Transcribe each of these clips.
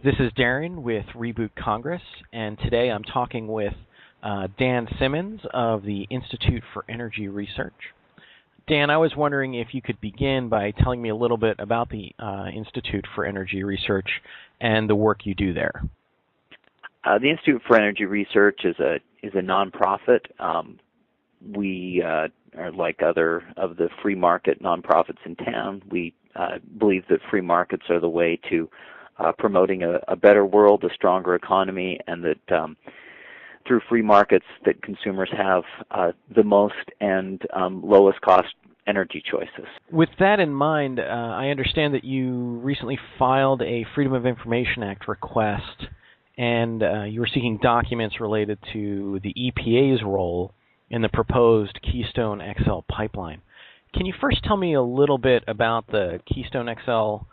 This is Darren with Reboot Congress, and today I'm talking with Dan Simmons of the Institute for Energy Research. Dan, I was wondering if you could begin by telling me a little bit about the Institute for Energy Research and the work you do there. The Institute for Energy Research is a nonprofit. We are like other of the free market nonprofits in town. We believe that free markets are the way to promoting a better world, a stronger economy, and that through free markets that consumers have the most and lowest cost energy choices. With that in mind, I understand that you recently filed a Freedom of Information Act request, and you were seeking documents related to the EPA's role in the proposed Keystone XL Pipeline. Can you first tell me a little bit about the Keystone XL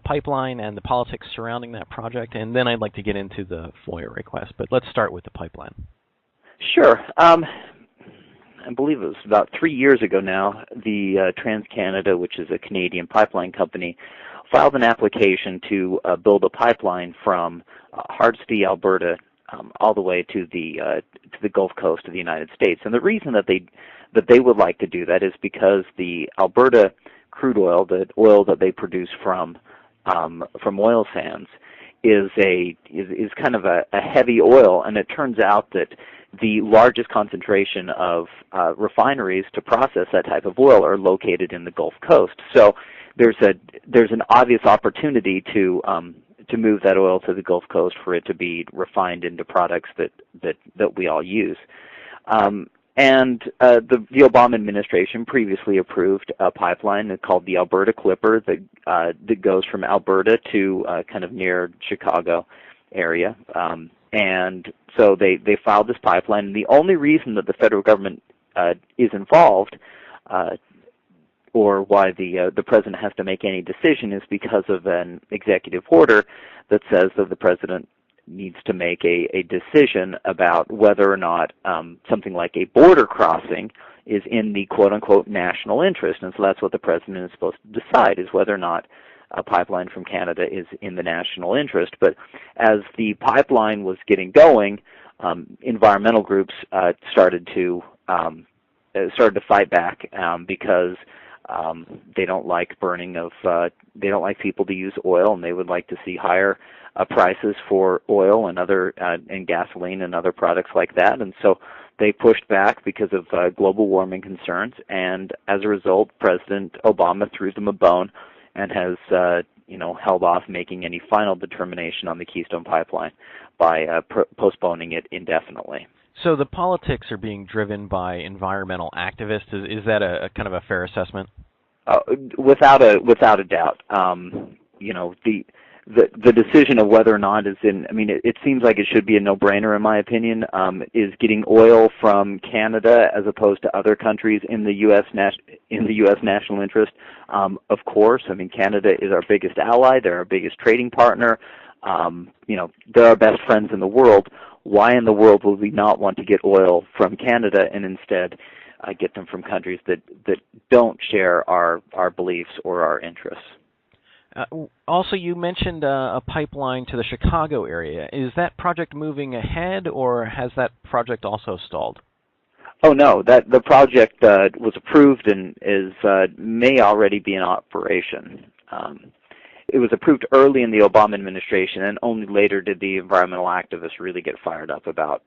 Pipeline and the politics surrounding that project, and then I'd like to get into the FOIA request, but let's start with the pipeline. Sure. I believe it was about 3 years ago now, the TransCanada, which is a Canadian pipeline company, filed an application to build a pipeline from Hardisty, Alberta, all the way to the Gulf Coast of the United States. And the reason that they would like to do that is because the Alberta crude oil, the oil that they produce from oil sands, is kind of a heavy oil, and it turns out that the largest concentration of refineries to process that type of oil are located in the Gulf Coast. So there's an obvious opportunity to move that oil to the Gulf Coast for it to be refined into products that we all use. And the Obama administration previously approved a pipeline called the Alberta Clipper that goes from Alberta to kind of near Chicago area. And so they filed this pipeline. And the only reason that the federal government is involved, or why the president has to make any decision, is because of an executive order that says that the president needs to make a decision about whether or not something like a border crossing is in the quote-unquote national interest. And so that's what the president is supposed to decide, is whether or not a pipeline from Canada is in the national interest. But as the pipeline was getting going, environmental groups started to fight back because they don't like burning of they don't like people to use oil, and they would like to see higher prices for oil and other and gasoline and other products like that. And so they pushed back because of global warming concerns, and as a result, President Obama threw them a bone and has held off making any final determination on the Keystone Pipeline by postponing it indefinitely. So the politics are being driven by environmental activists. Is that a kind of a fair assessment? Without a doubt. The decision of whether or not is in, I mean, it seems like it should be a no-brainer in my opinion, is getting oil from Canada as opposed to other countries in the U.S. national interest. Of course, I mean, Canada is our biggest ally. They're our biggest trading partner. They're our best friends in the world. Why in the world would we not want to get oil from Canada and instead get them from countries that don't share our beliefs or our interests? Also, you mentioned a pipeline to the Chicago area. Is that project moving ahead, or has that project also stalled? Oh no, the project was approved and may already be in operation. It was approved early in the Obama administration, and only later did the environmental activists really get fired up about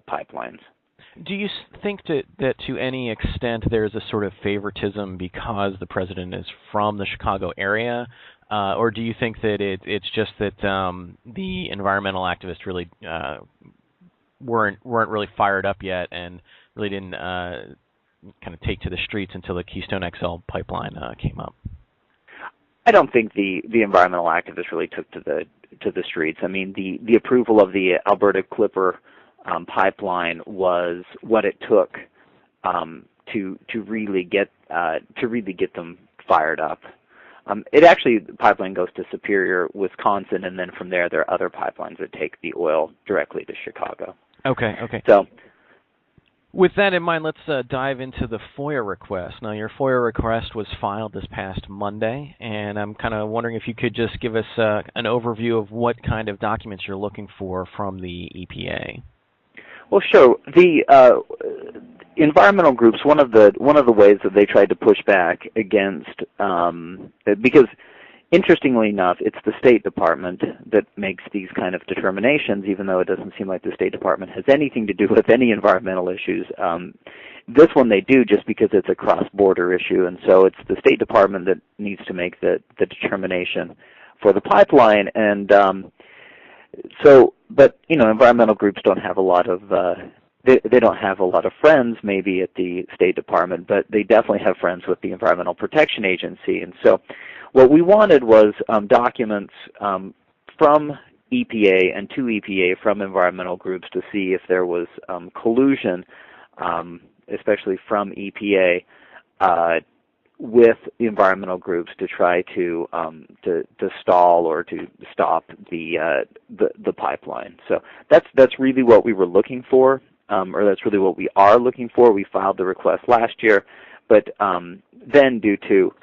pipelines. Do you think that to any extent there's a sort of favoritism because the president is from the Chicago area, or do you think that it's just that the environmental activists really weren't really fired up yet and really didn't kind of take to the streets until the Keystone XL pipeline came up? I don't think the environmental activists really took to the streets. I mean, the approval of the Alberta Clipper pipeline was what it took to really get them fired up. The pipeline goes to Superior, Wisconsin, and then from there are other pipelines that take the oil directly to Chicago. Okay. So With that in mind, let's dive into the FOIA request. Now, your FOIA request was filed this past Monday, and I'm kind of wondering if you could just give us an overview of what kind of documents you're looking for from the EPA. Well, sure. The environmental groups, one of the ways that they tried to push back against, because interestingly enough, it's the State Department that makes these kind of determinations, even though it doesn't seem like the State Department has anything to do with any environmental issues. This one they do just because it's a cross-border issue, and so it's the State Department that needs to make the determination for the pipeline. And but environmental groups don't have a lot of they don't have a lot of friends maybe at the State Department, but they definitely have friends with the Environmental Protection Agency. And so what we wanted was documents from EPA and to EPA from environmental groups to see if there was collusion, especially from EPA, with environmental groups to try to stall or to stop the pipeline. So that's really what we were looking for, or that's really what we are looking for. We filed the request last year, but then due to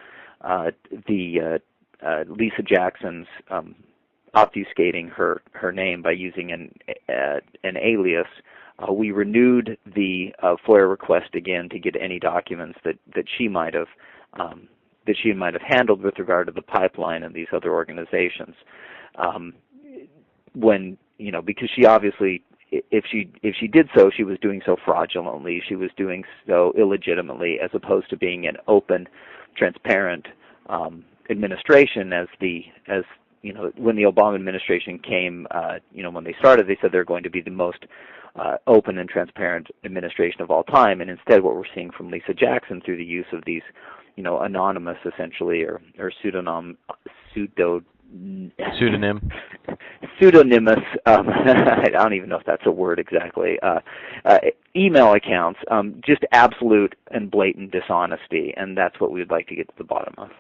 Lisa Jackson's obfuscating her name by using an alias, we renewed the FOIA request again to get any documents that she might have handled with regard to the pipeline and these other organizations. Because she obviously, if she did so, she was doing so fraudulently. She was doing so illegitimately, as opposed to being an open, transparent administration. When the Obama administration came, when they started, they said they're going to be the most open and transparent administration of all time, and instead what we're seeing from Lisa Jackson through the use of these anonymous, essentially, or pseudonymous I don't even know if that's a word exactly, email accounts, just absolute and blatant dishonesty, and that's what we'd like to get to the bottom of.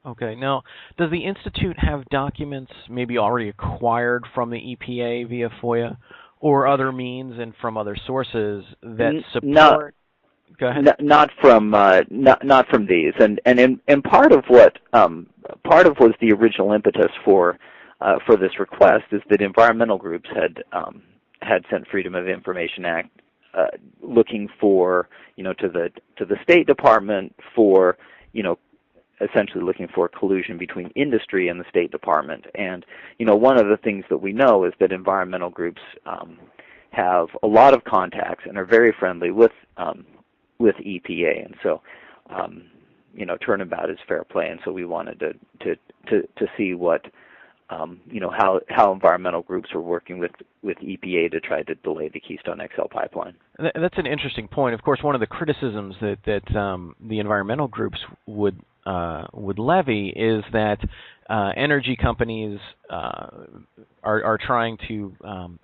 Okay. Now, does the Institute have documents maybe already acquired from the EPA via FOIA or other means and from other sources that support? Go ahead. Not from these, and part of what was the original impetus for this request is that environmental groups had sent Freedom of Information Act looking for to the State Department for essentially looking for collusion between industry and the State Department. And one of the things that we know is that environmental groups have a lot of contacts and are very friendly with EPA, and so turnabout is fair play. And so we wanted to see what how environmental groups are working with EPA to try to delay the Keystone XL pipeline. That's an interesting point. Of course, one of the criticisms that the environmental groups would levy is that energy companies are trying to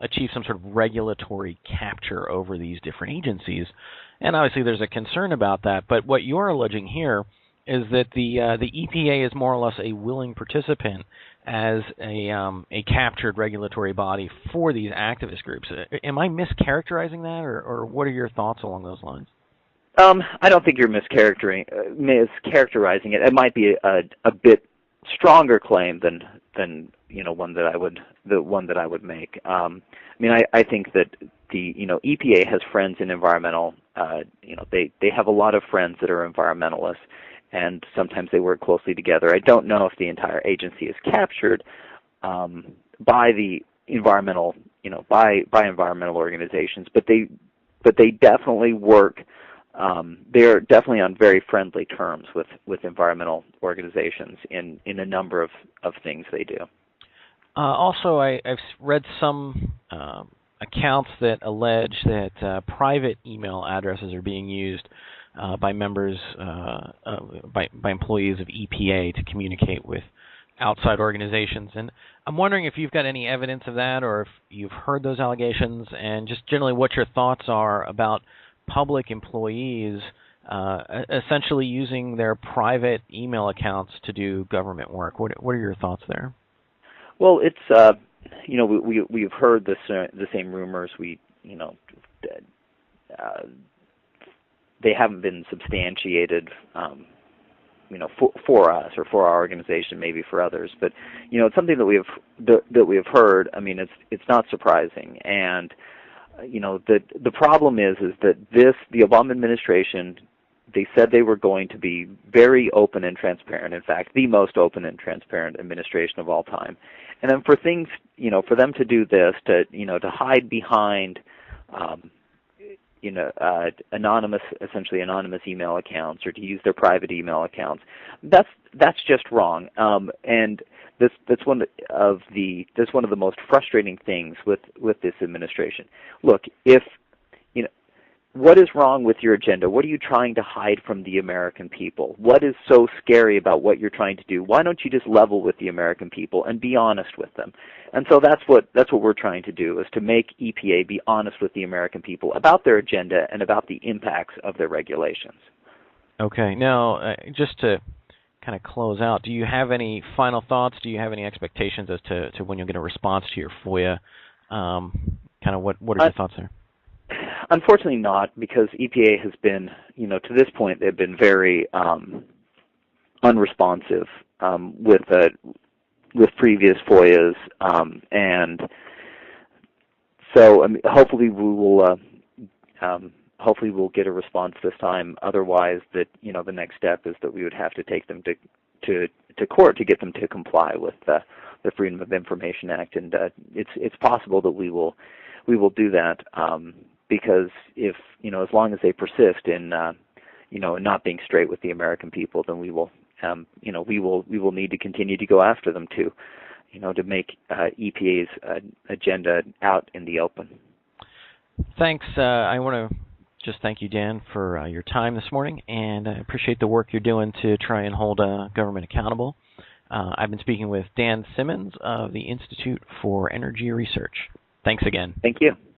achieve some sort of regulatory capture over these different agencies, and obviously there's a concern about that. But what you're alleging here is that the EPA is more or less a willing participant as a captured regulatory body for these activist groups. Am I mischaracterizing that, or what are your thoughts along those lines? I don't think you're mischaracterizing it. It might be a bit stronger claim than one that I would make. I think that the EPA has friends in environmental. They have a lot of friends that are environmentalists, and sometimes they work closely together. I don't know if the entire agency is captured by the environmental by environmental organizations, but they definitely work. They're definitely on very friendly terms with environmental organizations in a number of things they do. Also, I've read some accounts that allege that private email addresses are being used by members, by employees of EPA to communicate with outside organizations. And I'm wondering if you've got any evidence of that, or if you've heard those allegations, and just generally what your thoughts are about public employees essentially using their private email accounts to do government work. What are your thoughts there? Well, it's we've heard the same rumors. they haven't been substantiated, for us or for our organization, maybe for others. But it's something that we have heard. I mean, it's not surprising, and the problem is that the Obama administration, they said they were going to be very open and transparent. In fact, the most open and transparent administration of all time. And then for things, for them to do this, to hide behind, essentially anonymous email accounts, or to use their private email accounts, that's just wrong. And that's one of the most frustrating things with this administration. Look, what is wrong with your agenda? What are you trying to hide from the American people? What is so scary about what you're trying to do? Why don't you just level with the American people and be honest with them? And so that's what we're trying to do, is to make EPA be honest with the American people about their agenda and about the impacts of their regulations. Okay. Now, just to kind of close out, do you have any final thoughts? Do you have any expectations as to when you'll get a response to your FOIA? What are your thoughts there? Unfortunately not, because EPA has been, to this point, they've been very unresponsive with previous FOIAs, and so hopefully we'll get a response this time. Otherwise, the next step is that we would have to take them to court to get them to comply with the Freedom of Information Act, and it's possible that we will do that. Because if as long as they persist in not being straight with the American people, then we will need to continue to go after them to make EPA's agenda out in the open. Thanks. I want to just thank you, Dan, for your time this morning, and I appreciate the work you're doing to try and hold government accountable. I've been speaking with Dan Simmons of the Institute for Energy Research. Thanks again. Thank you.